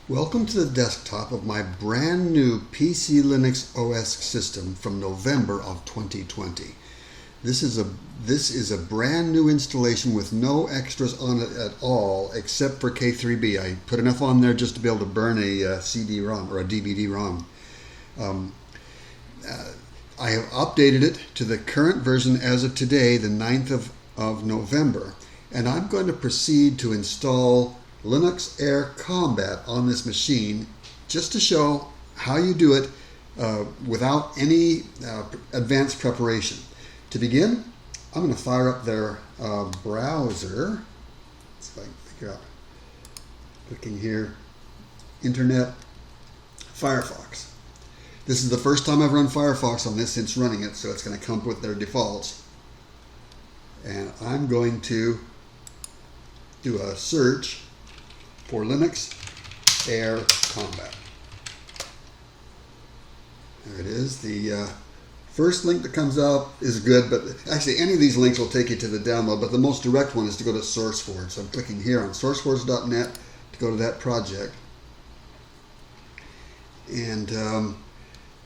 Welcome to the desktop of my brand new PC Linux OS system from November of 2020. This is a brand new installation with no extras on it at all except for K3B. I put enough on there just to be able to burn a CD-ROM or a DVD-ROM. I have updated it to the current version as of today, the 9th of November, and I'm going to proceed to install Linux Air Combat on this machine just to show how you do it without any advanced preparation. To begin, I'm going to fire up their browser. Let's see if I can figure out. Clicking here, Internet, Firefox. This is the first time I've run Firefox on this since running it, so it's going to come with their defaults. And I'm going to do a search for Linux Air Combat. There it is. The first link that comes up is good, but actually any of these links will take you to the download, but the most direct one is to go to SourceForge. So I'm clicking here on sourceforge.net to go to that project. And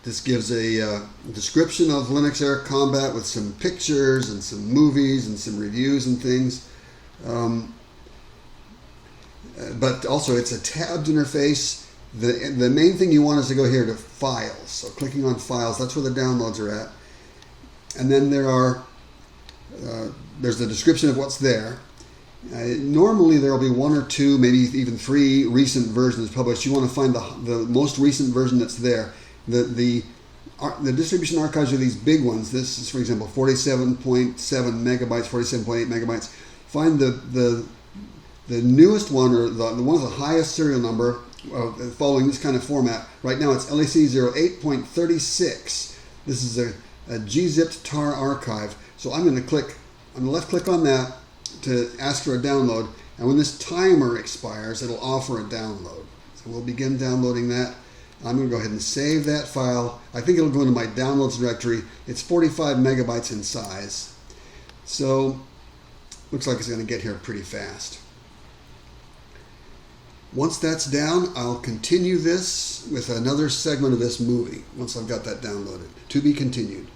this gives a description of Linux Air Combat with some pictures and some movies and some reviews and things. But also it's a tabbed interface. The main thing you want is to go here to Files. So clicking on Files, that's where the downloads are at. And then there's the description of what's there. Normally there will be one or two, maybe even three recent versions published. You want to find the most recent version that's there. The distribution archives are these big ones. This is, for example, 47.7 megabytes, 47.8 megabytes. Find the newest one, or the one with the highest serial number, following this kind of format. Right now it's LEC 08.36. This is a gzipped tar archive. So I'm going to left click on that to ask for a download. And when this timer expires, it'll offer a download. So we'll begin downloading that. I'm going to go ahead and save that file. I think it'll go into my downloads directory. It's 45 megabytes in size. So looks like it's going to get here pretty fast. Once that's down, I'll continue this with another segment of this movie once I've got that downloaded. To be continued.